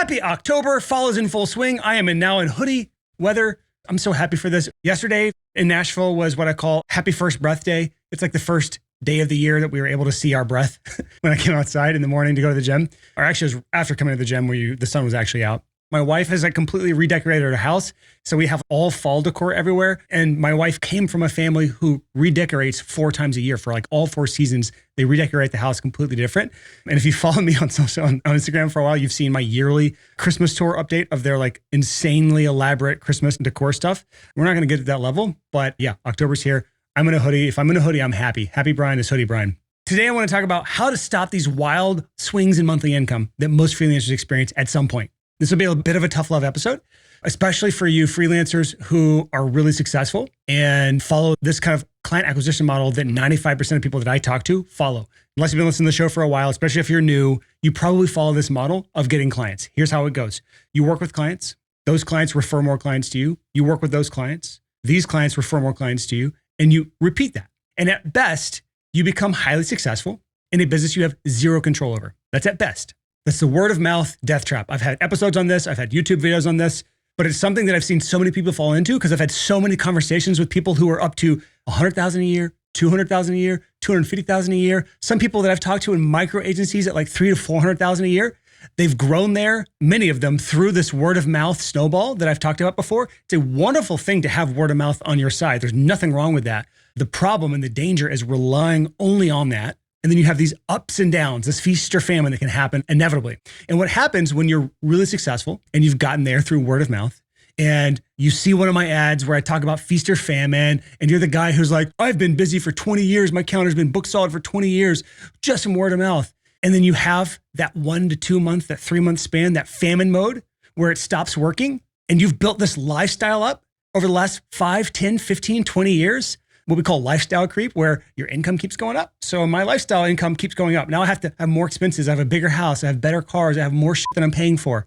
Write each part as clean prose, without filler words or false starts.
Happy October. Fall is in full swing. I am now in hoodie weather. I'm so happy for this. Yesterday in Nashville was what I call Happy First Breath Day. It's like the first day of the year that we were able to see our breath when I came outside in the morning to go to the gym. Or actually, it was after coming to the gym where the sun was actually out. My wife has like completely redecorated her house. So we have all fall decor everywhere. And my wife came from a family who redecorates 4 times a year for like all 4 seasons. They redecorate the house completely different. And if you follow me on Instagram for a while, you've seen my yearly Christmas tour update of their like insanely elaborate Christmas decor stuff. We're not going to get to that level, but yeah, October's here. I'm in a hoodie. If I'm in a hoodie, I'm happy. Happy Brian is Hoodie Brian. Today, I want to talk about how to stop these wild swings in monthly income that most freelancers experience at some point. This will be a bit of a tough love episode, especially for you freelancers who are really successful and follow this kind of client acquisition model that 95% of people that I talk to follow. Unless you've been listening to the show for a while, especially if you're new, you probably follow this model of getting clients. Here's how it goes. You work with clients. Those clients refer more clients to you. You work with those clients. These clients refer more clients to you, and you repeat that. And at best, you become highly successful in a business you have zero control over. That's at best. That's the word of mouth death trap. I've had episodes on this. I've had YouTube videos on this, but it's something that I've seen so many people fall into because I've had so many conversations with people who are up to 100,000 a year, 200,000 a year, 250,000 a year. Some people that I've talked to in micro agencies at like 300 to 400,000 a year. They've grown there, many of them through this word of mouth snowball that I've talked about before. It's a wonderful thing to have word of mouth on your side. There's nothing wrong with that. The problem and the danger is relying only on that. And then you have these ups and downs, this feast or famine that can happen inevitably. And what happens when you're really successful and you've gotten there through word of mouth and you see one of my ads where I talk about feast or famine and you're the guy who's like, I've been busy for 20 years. My calendar's been booked solid for 20 years, just from word of mouth. And then you have that 1 to 2 month, that 3 month span, that famine mode where it stops working. And you've built this lifestyle up over the last 5, 10, 15, 20 years. What we call lifestyle creep, where your income keeps going up. So my lifestyle income keeps going up. Now I have to have more expenses. I have a bigger house. I have better cars. I have more shit that I'm paying for.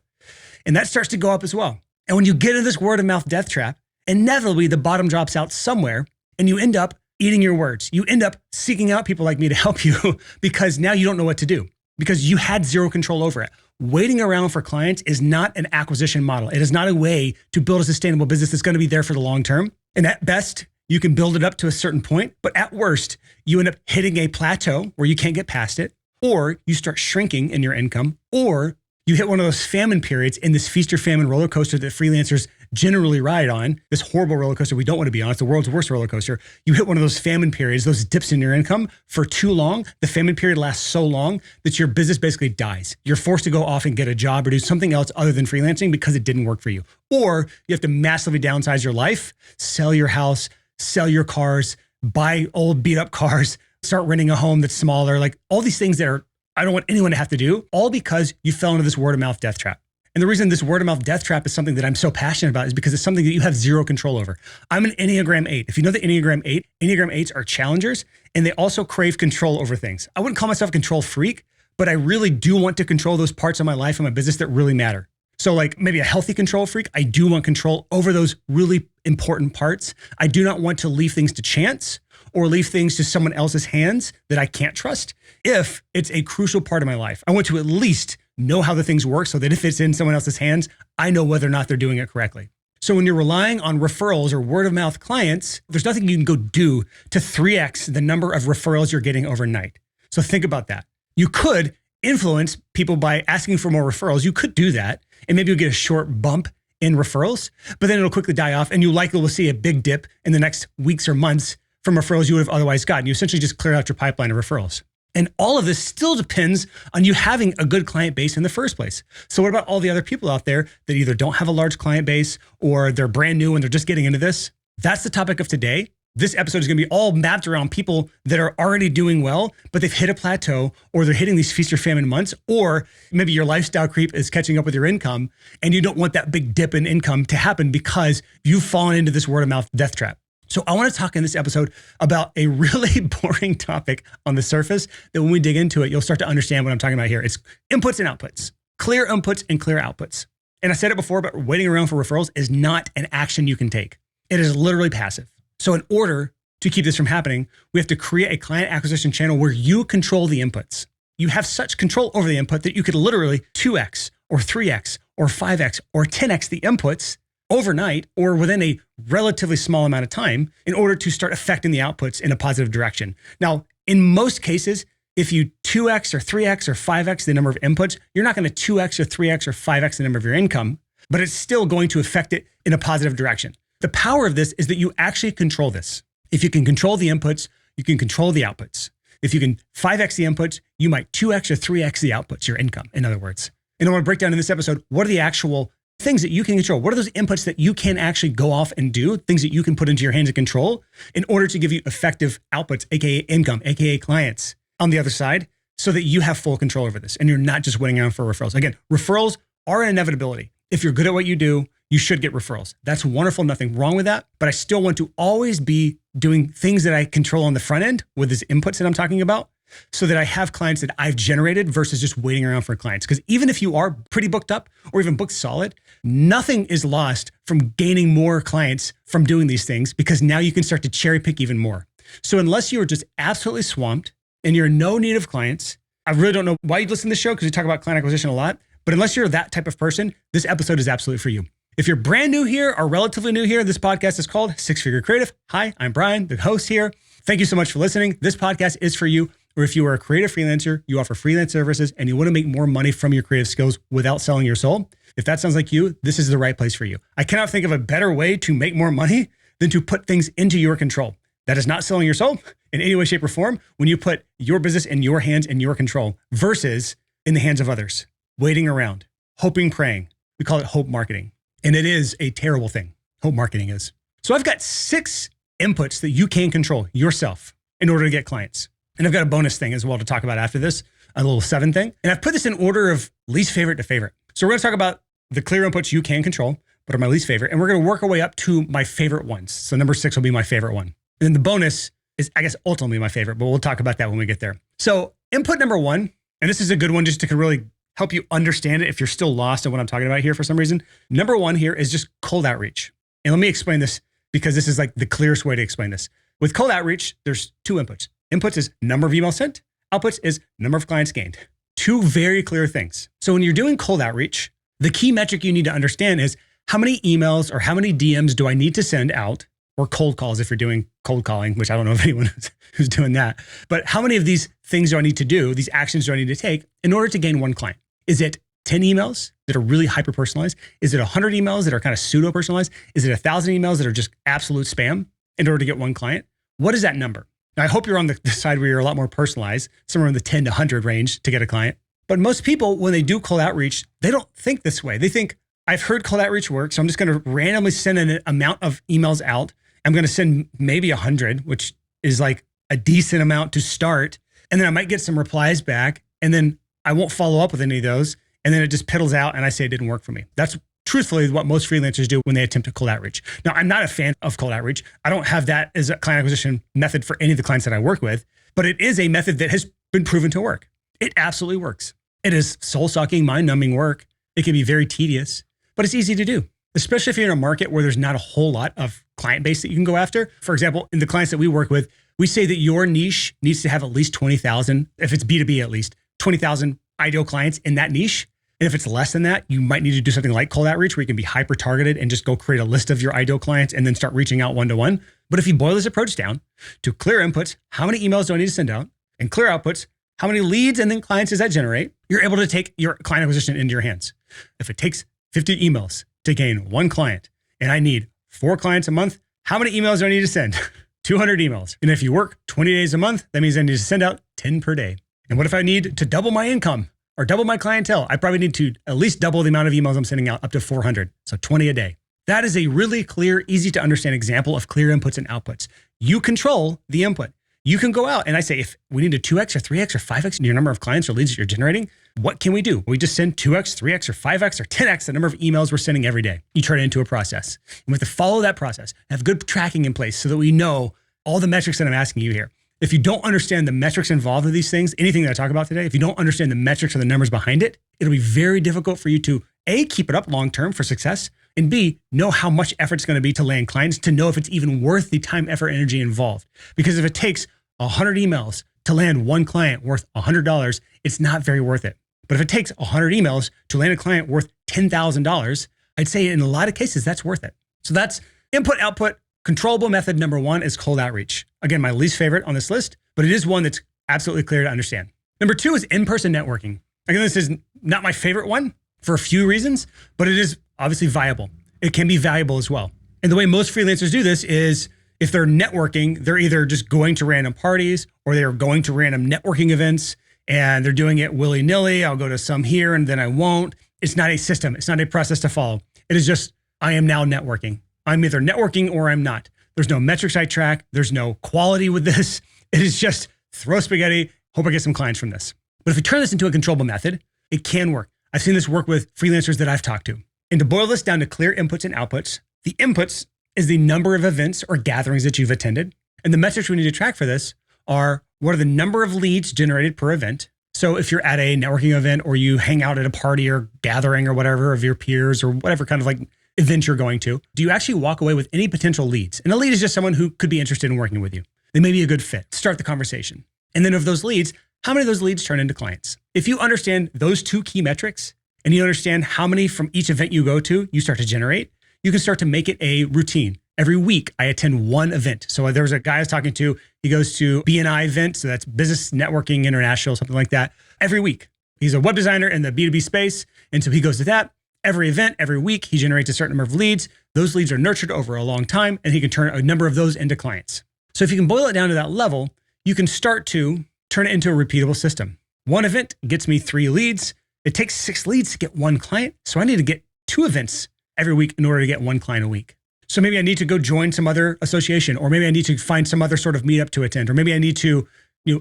And that starts to go up as well. And when you get into this word of mouth death trap, inevitably the bottom drops out somewhere and you end up eating your words. You end up seeking out people like me to help you because now you don't know what to do because you had zero control over it. Waiting around for clients is not an acquisition model. It is not a way to build a sustainable business that's going to be there for the long term. And at best, you can build it up to a certain point, but at worst, you end up hitting a plateau where you can't get past it, or you start shrinking in your income, or you hit one of those famine periods in this feast or famine roller coaster that freelancers generally ride on, this horrible roller coaster we don't want to be on. It's the world's worst roller coaster. You hit one of those famine periods, those dips in your income for too long. The famine period lasts so long that your business basically dies. You're forced to go off and get a job or do something else other than freelancing because it didn't work for you. Or you have to massively downsize your life, sell your house, sell your cars, buy old beat up cars, start renting a home that's smaller, like all these things that I don't want anyone to have to do, all because you fell into this word of mouth death trap. And the reason this word of mouth death trap is something that I'm so passionate about is because it's something that you have zero control over. I'm an Enneagram 8. If you know the Enneagram 8, Enneagram 8s are challengers and they also crave control over things. I wouldn't call myself a control freak, but I really do want to control those parts of my life and my business that really matter. So like maybe a healthy control freak, I do want control over those really important parts. I do not want to leave things to chance or leave things to someone else's hands that I can't trust if it's a crucial part of my life. I want to at least know how the things work so that if it's in someone else's hands, I know whether or not they're doing it correctly. So when you're relying on referrals or word of mouth clients, there's nothing you can go do to 3x the number of referrals you're getting overnight. So think about that. You could influence people by asking for more referrals. You could do that. And maybe you'll get a short bump in referrals, but then it'll quickly die off and you likely will see a big dip in the next weeks or months from referrals you would have otherwise gotten. You essentially just clear out your pipeline of referrals. And all of this still depends on you having a good client base in the first place. So what about all the other people out there that either don't have a large client base or they're brand new and they're just getting into this? That's the topic of today. This episode is going to be all mapped around people that are already doing well, but they've hit a plateau or they're hitting these feast or famine months, or maybe your lifestyle creep is catching up with your income and you don't want that big dip in income to happen because you've fallen into this word of mouth death trap. So I want to talk in this episode about a really boring topic on the surface that when we dig into it, you'll start to understand what I'm talking about here. It's inputs and outputs, clear inputs and clear outputs. And I said it before, but waiting around for referrals is not an action you can take. It is literally passive. So in order to keep this from happening, we have to create a client acquisition channel where you control the inputs. You have such control over the input that you could literally 2x or 3x or 5x or 10x the inputs overnight or within a relatively small amount of time in order to start affecting the outputs in a positive direction. Now, in most cases, if you 2x or 3x or 5x the number of inputs, you're not going to 2x or 3x or 5x the number of your income, but it's still going to affect it in a positive direction. The power of this is that you actually control this. If you can control the inputs, you can control the outputs. If you can 5x the inputs, you might 2x or 3x the outputs, your income, in other words. And I want to break down in this episode, what are the actual things that you can control? What are those inputs that you can actually go off and do, things that you can put into your hands and control in order to give you effective outputs, aka income, aka clients on the other side, so that you have full control over this and you're not just waiting around for referrals. Again, referrals are an inevitability. If you're good at what you do, you should get referrals. That's wonderful, nothing wrong with that. But I still want to always be doing things that I control on the front end with these inputs that I'm talking about, so that I have clients that I've generated versus just waiting around for clients. Because even if you are pretty booked up or even booked solid, nothing is lost from gaining more clients from doing these things, because now you can start to cherry pick even more. So unless you're just absolutely swamped and you're in no need of clients, I really don't know why you'd listen to the show, because we talk about client acquisition a lot. But unless you're that type of person, this episode is absolutely for you. If you're brand new here or relatively new here, this podcast is called Six Figure Creative. Hi, I'm Brian, the host here. Thank you so much for listening. This podcast is for you, or if you are a creative freelancer, you offer freelance services, and you want to make more money from your creative skills without selling your soul. If that sounds like you, this is the right place for you. I cannot think of a better way to make more money than to put things into your control. That is not selling your soul in any way, shape, or form when you put your business in your hands and your control versus in the hands of others, waiting around, hoping, praying. We call it hope marketing. And it is a terrible thing. Hope marketing is. So I've got 6 inputs that you can control yourself in order to get clients. And I've got a bonus thing as well to talk about after this, a little 7 thing. And I've put this in order of least favorite to favorite. So we're going to talk about the clear inputs you can control, but are my least favorite. And we're going to work our way up to my favorite ones. So number 6 will be my favorite one. And then the bonus is, I guess, ultimately my favorite, but we'll talk about that when we get there. So input number 1, and this is a good one just to really help you understand it if you're still lost in what I'm talking about here for some reason. Number 1 here is just cold outreach. And let me explain this, because this is like the clearest way to explain this. With cold outreach, there's 2 inputs. Inputs is number of emails sent. Outputs is number of clients gained. 2 very clear things. So when you're doing cold outreach, the key metric you need to understand is how many emails or how many DMs do I need to send out, or cold calls if you're doing cold calling, which I don't know if anyone who's doing that. But how many of these things do I need to do, these actions do I need to take in order to gain 1 client? Is it 10 emails that are really hyper-personalized? Is it 100 emails that are kind of pseudo-personalized? Is it 1,000 emails that are just absolute spam in order to get 1 client? What is that number? Now, I hope you're on the side where you're a lot more personalized, somewhere in the 10 to 100 range to get a client. But most people, when they do cold outreach, they don't think this way. They think, I've heard cold outreach work, so I'm just going to randomly send an amount of emails out. I'm going to send maybe 100, which is like a decent amount to start. And then I might get some replies back, and then I won't follow up with any of those. And then it just piddles out and I say it didn't work for me. That's truthfully what most freelancers do when they attempt a cold outreach. Now, I'm not a fan of cold outreach. I don't have that as a client acquisition method for any of the clients that I work with, but it is a method that has been proven to work. It absolutely works. It is soul-sucking, mind-numbing work. It can be very tedious, but it's easy to do, especially if you're in a market where there's not a whole lot of client base that you can go after. For example, in the clients that we work with, we say that your niche needs to have at least 20,000, if it's B2B at least, 20,000 ideal clients in that niche. And if it's less than that, you might need to do something like cold outreach, where you can be hyper targeted and just go create a list of your ideal clients and then start reaching out one-to-one. But if you boil this approach down to clear inputs, how many emails do I need to send out? And clear outputs, how many leads and then clients does that generate? You're able to take your client acquisition into your hands. If it takes 50 emails to gain 1 client and I need 4 clients a month, how many emails do I need to send? 200 emails. And if you work 20 days a month, that means I need to send out 10 per day. And what if I need to double my income or double my clientele? I probably need to at least double the amount of emails I'm sending out, up to 400. So 20 a day. That is a really clear, easy to understand example of clear inputs and outputs. You control the input. You can go out and I say, if we need a 2x or 3x or 5x in your number of clients or leads that you're generating, what can we do? We just send 2x, 3x, or 5x, or 10x the number of emails we're sending every day. You turn it into a process. And we have to follow that process, have good tracking in place so that we know all the metrics that I'm asking you here. If you don't understand the metrics involved with these things, anything that I talk about today, if you don't understand the metrics or the numbers behind it, it'll be very difficult for you to A, keep it up long-term for success, and B, know how much effort it's going to be to land clients, to know if it's even worth the time, effort, energy involved. Because if it takes 100 emails to land 1 client worth $100, it's not very worth it. But if it takes 100 emails to land a client worth $10,000, I'd say in a lot of cases, that's worth it. So that's input, output. Controllable method number one is cold outreach. Again, my least favorite on this list, but it is one that's absolutely clear to understand. Number two is in-person networking. Again, this is not my favorite one for a few reasons, but it is obviously viable. It can be valuable as well. And the way most freelancers do this is if they're networking, they're either just going to random parties or they're going to random networking events and they're doing it willy-nilly. I'll go to some here and then I won't. It's not a system. It's not a process to follow. It is just, I am now networking. I'm either networking or I'm not. There's no metrics I track. There's no quality with this. It is just throw spaghetti, hope I get some clients from this. But if we turn this into a controllable method, it can work. I've seen this work with freelancers that I've talked to. And to boil this down to clear inputs and outputs, the inputs is the number of events or gatherings that you've attended. And the metrics we need to track for this are what are the number of leads generated per event. So if you're at a networking event or you hang out at a party or gathering or whatever of your peers or whatever kind of like event you're going to, do you actually walk away with any potential leads? And a lead is just someone who could be interested in working with you. They may be a good fit. Start the conversation. And then of those leads, how many of those leads turn into clients? If you understand those two key metrics and you understand how many from each event you go to, you start to generate, you can start to make it a routine. Every week, I attend one event. So there was a guy I was talking to, he goes to BNI event. So that's Business Networking International, something like that. Every week, he's a web designer in the B2B space. And so he goes to that. Every event, every week, he generates a certain number of leads. Those leads are nurtured over a long time, and he can turn a number of those into clients. So if you can boil it down to that level, you can start to turn it into a repeatable system. One event gets me 3 leads. It takes 6 leads to get 1 client. So I need to get 2 events every week in order to get 1 client a week. So maybe I need to go join some other association, or maybe I need to find some other sort of meetup to attend, or maybe I need to,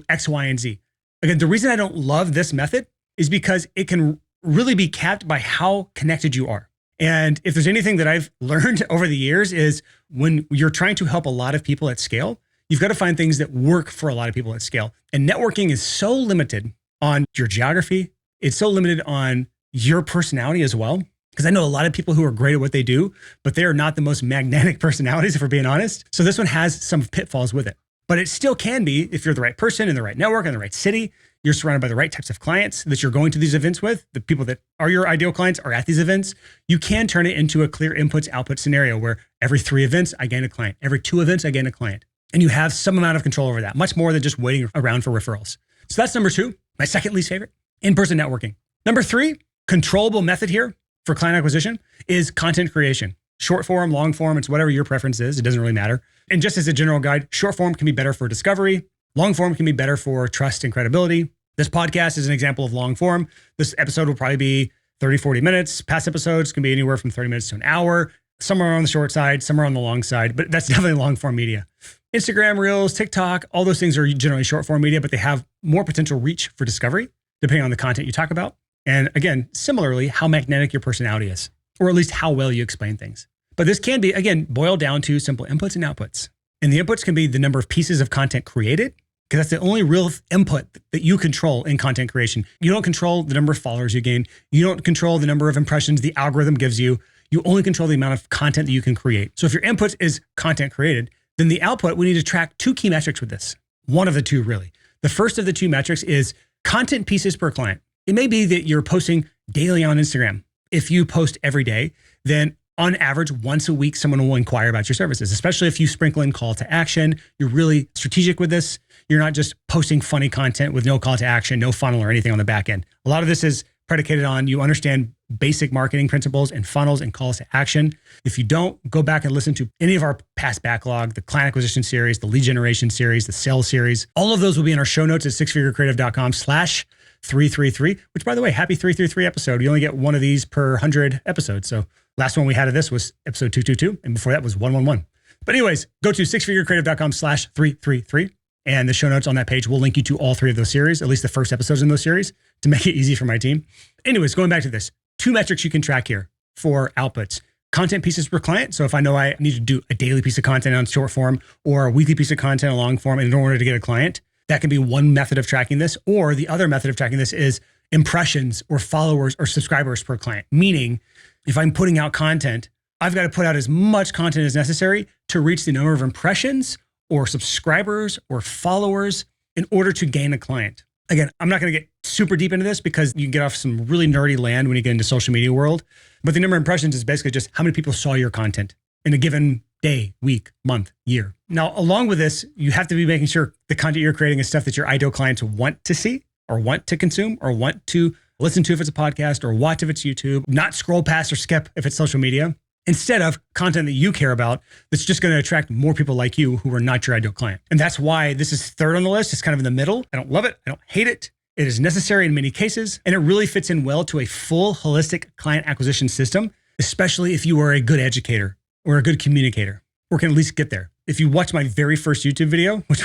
X, Y, and Z. Again, the reason I don't love this method is because it can really be capped by how connected you are. And if there's anything that I've learned over the years is when you're trying to help a lot of people at scale, you've got to find things that work for a lot of people at scale. And networking is so limited on your geography. It's so limited on your personality as well. Because I know a lot of people who are great at what they do, but they are not the most magnetic personalities, if we're being honest. So this one has some pitfalls with it. But it still can be, if you're the right person in the right network in the right city, you're surrounded by the right types of clients that you're going to these events with, the people that are your ideal clients are at these events, you can turn it into a clear inputs output scenario where every 3 events, I gain a client. Every 2 events, I gain a client. And you have some amount of control over that, much more than just waiting around for referrals. So that's number 2, my second least favorite, in-person networking. Number 3, controllable method here for client acquisition is content creation. Short form, long form, it's whatever your preference is. It doesn't really matter. And just as a general guide, short form can be better for discovery. Long form can be better for trust and credibility. This podcast is an example of long form. This episode will probably be 30, 40 minutes. Past episodes can be anywhere from 30 minutes to an hour. Some are on the short side, some are on the long side, but that's definitely long form media. Instagram, Reels, TikTok, all those things are generally short form media, but they have more potential reach for discovery, depending on the content you talk about. And again, similarly, how magnetic your personality is, or at least how well you explain things. But this can be, again, boiled down to simple inputs and outputs. And the inputs can be the number of pieces of content created, because that's the only real input that you control in content creation. You don't control the number of followers you gain. You don't control the number of impressions the algorithm gives you. You only control the amount of content that you can create. So if your input is content created, then the output, we need to track 2 key metrics with this. One of the 2, really. The first of the 2 metrics is content pieces per client. It may be that you're posting daily on Instagram. If you post every day, then on average, once a week, someone will inquire about your services, especially if you sprinkle in call to action. You're really strategic with this. You're not just posting funny content with no call to action, no funnel or anything on the back end. A lot of this is predicated on you understand basic marketing principles and funnels and calls to action. If you don't, go back and listen to any of our past backlog, the client acquisition series, the lead generation series, the sales series. All of those will be in our show notes at sixfigurecreative.com/333, which, by the way, happy 333 episode. You only get one of these per 100 episodes. So last one we had of this was episode 222. And before that was 111. But anyways, go to sixfigurecreative.com/333. And the show notes on that page will link you to all 3 of those series, at least the first episodes in those series, to make it easy for my team. Anyways, going back to this, 2 metrics you can track here for outputs. Content pieces per client. So if I know I need to do a daily piece of content on short form or a weekly piece of content on long form in order to get a client, that can be one method of tracking this. Or the other method of tracking this is impressions or followers or subscribers per client. Meaning, if I'm putting out content, I've got to put out as much content as necessary to reach the number of impressions or subscribers or followers in order to gain a client. Again, I'm not going to get super deep into this because you can get off some really nerdy land when you get into social media world. But the number of impressions is basically just how many people saw your content in a given day, week, month, year. Now, along with this, you have to be making sure the content you're creating is stuff that your ideal clients want to see or want to consume or want to listen to if it's a podcast or watch if it's YouTube, not scroll past or skip if it's social media, instead of content that you care about that's just going to attract more people like you who are not your ideal client. And that's why this is third on the list. It's kind of in the middle. I don't love it. I don't hate it. It is necessary in many cases, and it really fits in well to a full holistic client acquisition system, especially if you are a good educator or a good communicator, or can at least get there. If you watch my very first YouTube video, which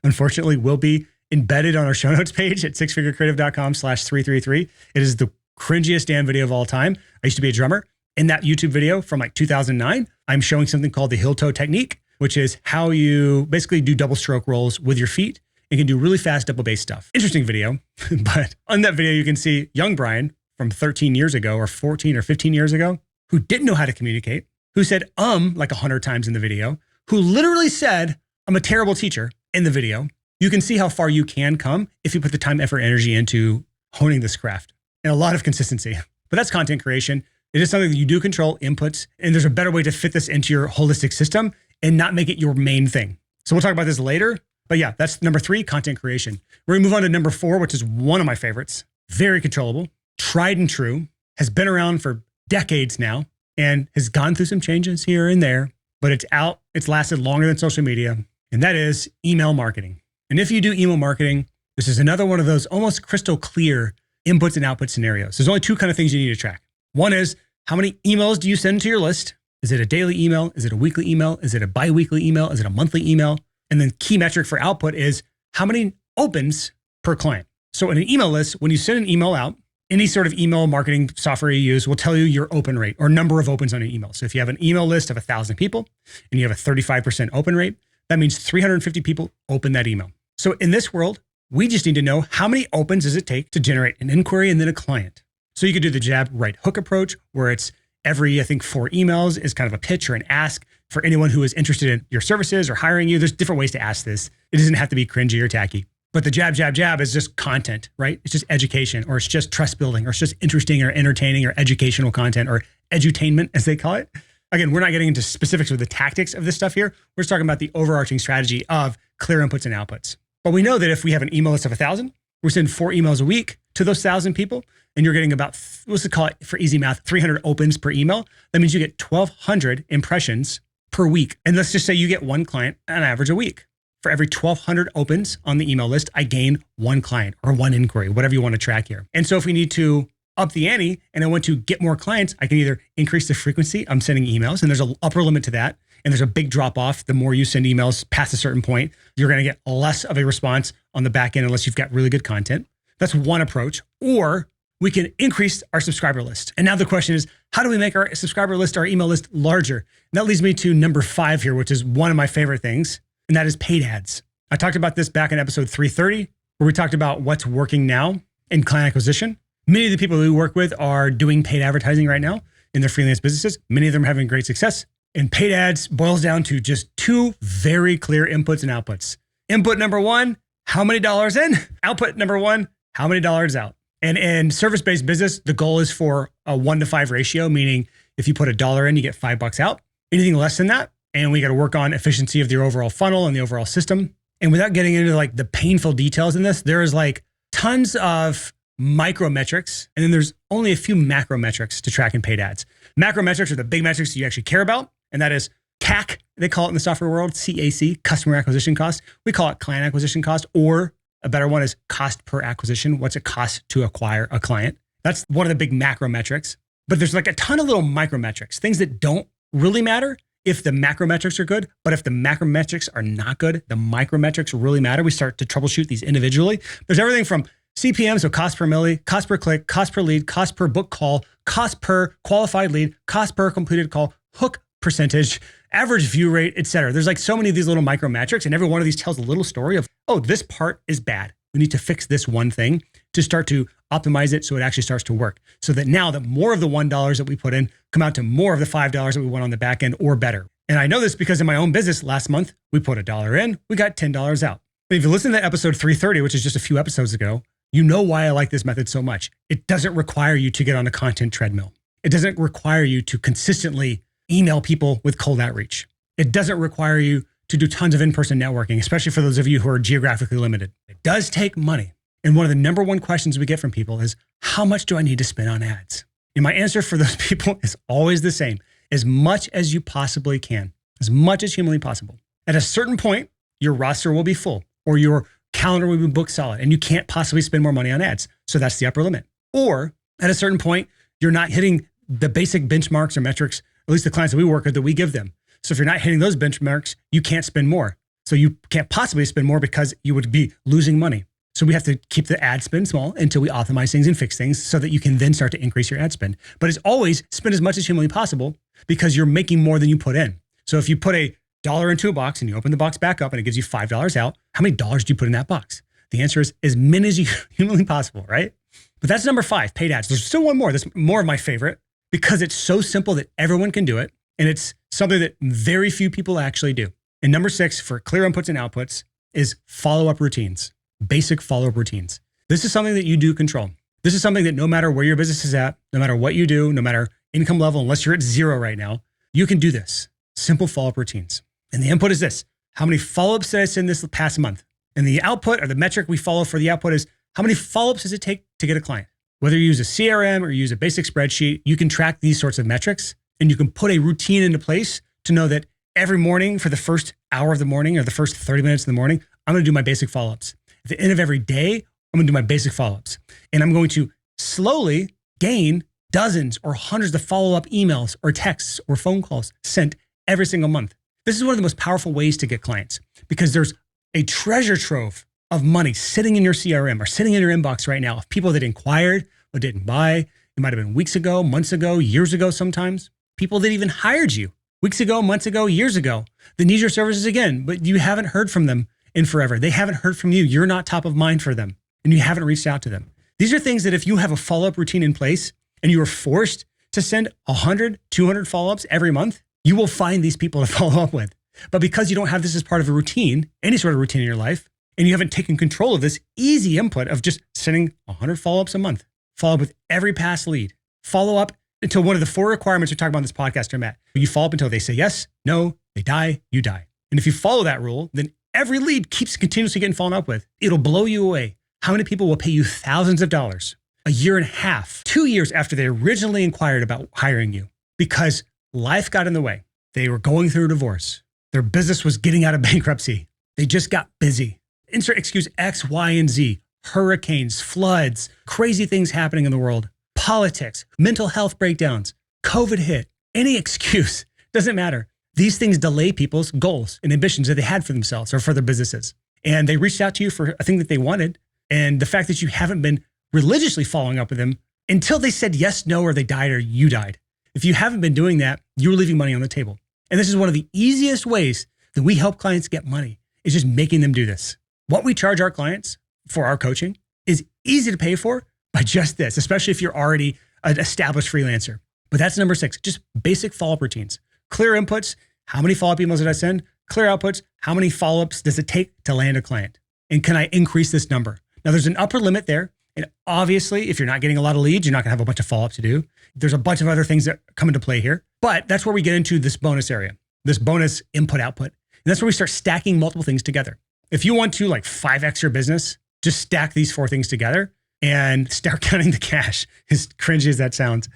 unfortunately will be embedded on our show notes page at sixfigurecreative.com/333, it is the cringiest damn video of all time. I used to be a drummer. In that YouTube video from like 2009, I'm showing something called the heel toe technique, which is how you basically do double stroke rolls with your feet and can do really fast double bass stuff. Interesting video, but on that video, you can see young Brian from 13 years ago or 14 or 15 years ago, who didn't know how to communicate, who said like 100 times in the video, who literally said, I'm a terrible teacher in the video. You can see how far you can come if you put the time, effort, energy into honing this craft and a lot of consistency. But that's content creation. It is something that you do control inputs, and there's a better way to fit this into your holistic system and not make it your main thing. So we'll talk about this later. But yeah, that's number 3, content creation. We're gonna move on to number 4, which is one of my favorites. Very controllable, tried and true, has been around for decades now, and has gone through some changes here and there, but it's lasted longer than social media, and that is email marketing. And if you do email marketing, this is another one of those almost crystal clear inputs and output scenarios. There's only 2 kind of things you need to track. One is, how many emails do you send to your list? Is it a daily email? Is it a weekly email? Is it a bi-weekly email? Is it a monthly email? And then key metric for output is how many opens per client. So in an email list, when you send an email out, any sort of email marketing software you use will tell you your open rate or number of opens on an email. So if you have an email list of 1,000 people and you have a 35% open rate, that means 350 people open that email. So in this world, we just need to know how many opens does it take to generate an inquiry and then a client. So you could do the jab, right hook approach, where it's every, I think, 4 emails is kind of a pitch or an ask for anyone who is interested in your services or hiring you. There's different ways to ask this. It doesn't have to be cringy or tacky. But the jab, jab, jab is just content, right? It's just education, or it's just trust building, or it's just interesting or entertaining or educational content, or edutainment, as they call it. Again, we're not getting into specifics with the tactics of this stuff here. We're just talking about the overarching strategy of clear inputs and outputs. But we know that if we have an email list of 1,000, we send 4 emails a week to those 1,000 people, and you're getting about, let's call it for easy math, 300 opens per email. That means you get 1,200 impressions per week. And let's just say you get 1 client on average a week. For every 1,200 opens on the email list, I gain 1 client or 1 inquiry, whatever you want to track here. And so if we need to up the ante and I want to get more clients, I can either increase the frequency I'm sending emails, and there's an upper limit to that. And there's a big drop off. The more you send emails past a certain point, you're going to get less of a response on the back end unless you've got really good content. That's one approach. Or we can increase our subscriber list. And now the question is, how do we make our subscriber list, our email list larger? And that leads me to number 5 here, which is one of my favorite things, and that is paid ads. I talked about this back in episode 330, where we talked about what's working now in client acquisition. Many of the people we work with are doing paid advertising right now in their freelance businesses. Many of them are having great success. And paid ads boils down to just 2 very clear inputs and outputs. Input number 1, how many dollars in? Output number 1, how many dollars out? And in service-based business, the goal is for a 1-to-5 ratio, meaning if you put $1 in, you get $5 out. Anything less than that, and we got to work on efficiency of the overall funnel and the overall system. And without getting into like the painful details in this, there is like tons of micro metrics, and then there's only a few macro metrics to track in paid ads. Macro metrics are the big metrics that you actually care about, and that is CAC, they call it in the software world, CAC, customer acquisition cost. We call it client acquisition cost, or a better one is cost per acquisition. What's it cost to acquire a client? That's one of the big macro metrics. But there's like a ton of little micro metrics, things that don't really matter if the macro metrics are good. But if the macro metrics are not good, the micro metrics really matter. We start to troubleshoot these individually. There's everything from CPM, so cost per milli, cost per click, cost per lead, cost per book call, cost per qualified lead, cost per completed call, hook percentage, average view rate, et cetera. There's like so many of these little micro metrics, and every one of these tells a little story of, oh, this part is bad. We need to fix this one thing to start to optimize it so it actually starts to work. So that now that more of the $1 that we put in come out to more of the $5 that we want on the back end or better. And I know this because in my own business last month, we put $1 in, we got $10 out. And if you listen to episode 330, which is just a few episodes ago, you know why I like this method so much. It doesn't require you to get on a content treadmill. It doesn't require you to consistently email people with cold outreach. It doesn't require you to do tons of in-person networking, especially for those of you who are geographically limited. It does take money. And one of the number one questions we get from people is, how much do I need to spend on ads? And my answer for those people is always the same: as much as you possibly can, as much as humanly possible. At a certain point, your roster will be full or your calendar will be booked solid and you can't possibly spend more money on ads. So that's the upper limit. Or at a certain point, you're not hitting the basic benchmarks or metrics, at least the clients that we work with, that we give them. So if you're not hitting those benchmarks, you can't spend more. So you can't possibly spend more because you would be losing money. So we have to keep the ad spend small until we optimize things and fix things so that you can then start to increase your ad spend. But it's always spend as much as humanly possible because you're making more than you put in. So if you put $1 into a box and you open the box back up and it gives you $5 out, how many dollars do you put in that box? The answer is as many as humanly possible, right? But that's number 5, paid ads. There's still one more. That's more of my favorite because it's so simple that everyone can do it. And it's something that very few people actually do. And number 6 for clear inputs and outputs is follow-up routines, basic follow-up routines. This is something that you do control. This is something that no matter where your business is at, no matter what you do, no matter income level, unless you're at 0 right now, you can do this. Simple follow-up routines. And the input is this: how many follow-ups did I send this past month? And the output, or the metric we follow for the output, is how many follow-ups does it take to get a client? Whether you use a CRM or you use a basic spreadsheet, you can track these sorts of metrics and you can put a routine into place to know that every morning for the first hour of the morning or the first 30 minutes in the morning, I'm going to do my basic follow-ups. At the end of every day, I'm going to do my basic follow-ups. And I'm going to slowly gain dozens or hundreds of follow-up emails or texts or phone calls sent every single month. This is one of the most powerful ways to get clients because there's a treasure trove of money sitting in your CRM or sitting in your inbox right now of people that inquired but didn't buy. It might have been weeks ago, months ago, years ago sometimes. People that even hired you weeks ago, months ago, years ago that need your services again, but you haven't heard from them in forever. They haven't heard from you. You're not top of mind for them and you haven't reached out to them. These are things that if you have a follow-up routine in place and you are forced to send 100, 200 follow-ups every month, you will find these people to follow up with. But because you don't have this as part of a routine, any sort of routine in your life, and you haven't taken control of this easy input of just sending 100 follow-ups a month, follow up with every past lead, follow up until one of the 4 requirements we talk about on this podcast are met. You follow up until they say yes, no, they die, you die. And if you follow that rule, then every lead keeps continuously getting followed up with. It'll blow you away. How many people will pay you thousands of dollars a year and a half, 2 years after they originally inquired about hiring you? Because life got in the way. They were going through a divorce. Their business was getting out of bankruptcy. They just got busy. Insert excuse X, Y, and Z. Hurricanes, floods, crazy things happening in the world, politics, mental health breakdowns, COVID hit, any excuse, doesn't matter. These things delay people's goals and ambitions that they had for themselves or for their businesses. And they reached out to you for a thing that they wanted. And the fact that you haven't been religiously following up with them until they said yes, no, or they died or you died. If you haven't been doing that, you're leaving money on the table. And this is one of the easiest ways that we help clients get money, is just making them do this. What we charge our clients for our coaching is easy to pay for by just this, especially if you're already an established freelancer. But that's number 6, just basic follow-up routines. Clear inputs, how many follow-up emails did I send? Clear outputs, how many follow-ups does it take to land a client? And can I increase this number? Now there's an upper limit there. And obviously, if you're not getting a lot of leads, you're not gonna have a bunch of follow-up to do. There's a bunch of other things that come into play here. But that's where we get into this bonus area, this bonus input-output. And that's where we start stacking multiple things together. If you want to 5x your business, just stack these 4 things together and start counting the cash, as cringy as that sounds.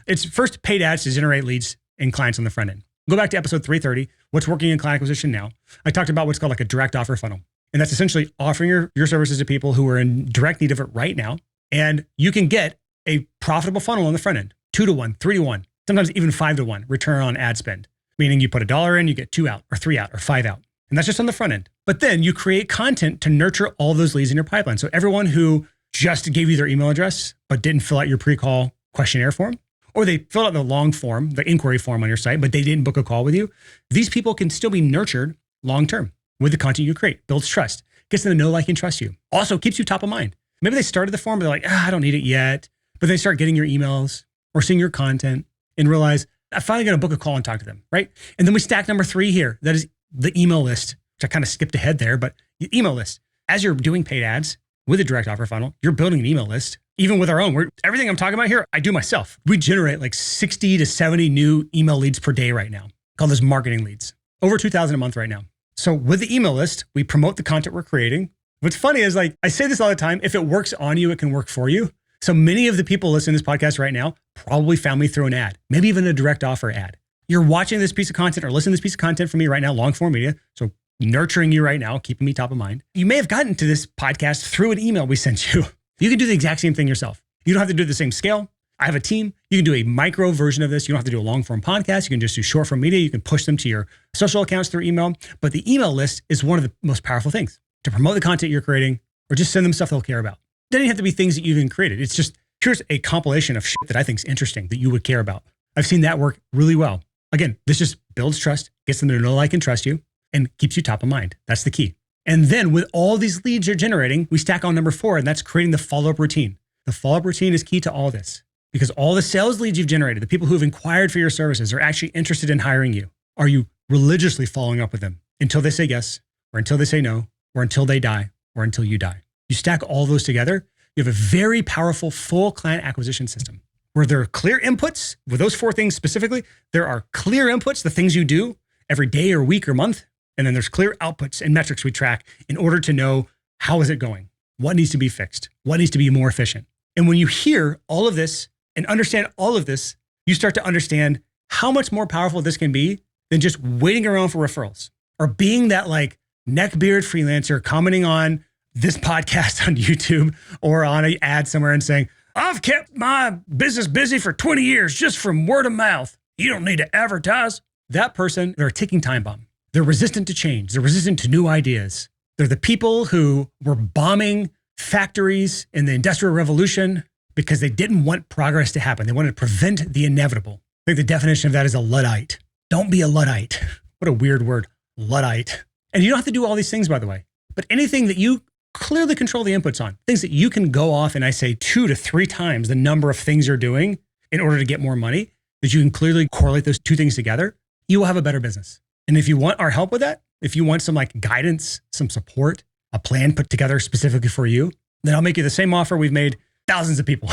It's first paid ads to generate leads and clients on the front end. Go back to episode 330, what's working in client acquisition now. I talked about what's called a direct offer funnel. And that's essentially offering your services to people who are in direct need of it right now. And you can get a profitable funnel on the front end, 2 to 1, 3 to 1, sometimes even 5 to 1 return on ad spend, meaning you put $1 in, you get 2 out or 3 out or 5 out. And that's just on the front end. But then you create content to nurture all those leads in your pipeline. So everyone who just gave you their email address, but didn't fill out your pre-call questionnaire form, or they filled out the long form, the inquiry form on your site, but they didn't book a call with you, these people can still be nurtured long-term with the content you create, builds trust, gets them to know, like, and trust you. Also keeps you top of mind. Maybe they started the form, but they're like, I don't need it yet. But they start getting your emails or seeing your content and realize, I'm finally going to book a call and talk to them, right? And then we stack number 3 here. That is the email list, which I kind of skipped ahead there, but the email list. as you're doing paid ads with a direct offer funnel, you're building an email list. Even with our own, everything I'm talking about here, I do myself. We generate like 60 to 70 new email leads per day right now. Call this marketing leads. Over 2,000 a month right now. So with the email list, we promote the content we're creating. What's funny is like, I say this all the time, if it works on you, it can work for you. So many of the people listening to this podcast right now probably found me through an ad, maybe even a direct offer ad. You're watching this piece of content or listening to this piece of content from me right now, long form media. So nurturing you right now, keeping me top of mind. You may have gotten to this podcast through an email we sent you. You can do the exact same thing yourself. You don't have to do the same scale. I have a team. You can do a micro version of this. You don't have to do a long form podcast. You can just do short form media. You can push them to your social accounts through email. But the email list is one of the most powerful things to promote the content you're creating or just send them stuff they'll care about. It doesn't have to be things that you've even created. It's just, here's a compilation of shit that I think is interesting that you would care about. I've seen that work really well. Again, this just builds trust, gets them to know, like, and trust you, and keeps you top of mind. That's the key. And then with all these leads you're generating, we stack on number 4, and that's creating the follow-up routine. The follow-up routine is key to all this because all the sales leads you've generated, the people who've inquired for your services are actually interested in hiring you. Are you religiously following up with them until they say yes, or until they say no, or until they die, or until you die? You stack all those together, you have a very powerful full client acquisition system where there are clear inputs. With those 4 things specifically, there are clear inputs, the things you do every day or week or month. And then there's clear outputs and metrics we track in order to know how is it going? What needs to be fixed? What needs to be more efficient? And when you hear all of this and understand all of this, you start to understand how much more powerful this can be than just waiting around for referrals or being that like neckbeard freelancer commenting on this podcast on YouTube or on an ad somewhere and saying, I've kept my business busy for 20 years just from word of mouth. You don't need to advertise. That person, they're a ticking time bomb. They're resistant to change. They're resistant to new ideas. They're the people who were bombing factories in the Industrial Revolution because they didn't want progress to happen. They wanted to prevent the inevitable. I think the definition of that is a Luddite. Don't be a Luddite. What a weird word, Luddite. And you don't have to do all these things, by the way, but anything that you clearly control the inputs on, things that you can go off and I say 2 to 3 times the number of things you're doing in order to get more money, that you can clearly correlate those 2 things together, you will have a better business. And if you want our help with that, if you want some like guidance, some support, a plan put together specifically for you, then I'll make you the same offer we've made thousands of people.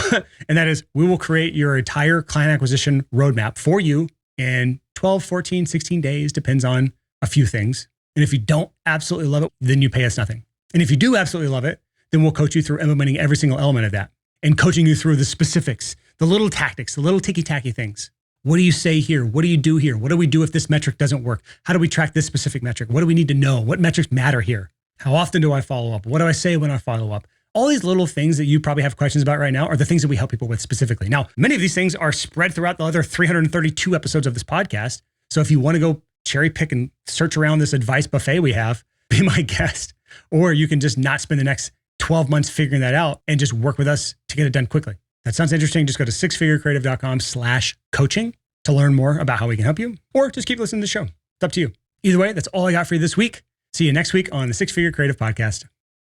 And that is we will create your entire client acquisition roadmap for you in 12, 14, 16 days, depends on a few things. And if you don't absolutely love it, then you pay us nothing. And if you do absolutely love it, then we'll coach you through implementing every single element of that and coaching you through the specifics, the little tactics, the little ticky-tacky things. What do you say here? What do you do here? What do we do if this metric doesn't work? How do we track this specific metric? What do we need to know? What metrics matter here? How often do I follow up? What do I say when I follow up? All these little things that you probably have questions about right now are the things that we help people with specifically. Now, many of these things are spread throughout the other 332 episodes of this podcast. So if you want to go cherry pick and search around this advice buffet we have, be my guest. Or you can just not spend the next 12 months figuring that out and just work with us to get it done quickly. That sounds interesting. Just go to sixfigurecreative.com/coaching to learn more about how we can help you, or just keep listening to the show. It's up to you. Either way, that's all I got for you this week. See you next week on the Six Figure Creative Podcast.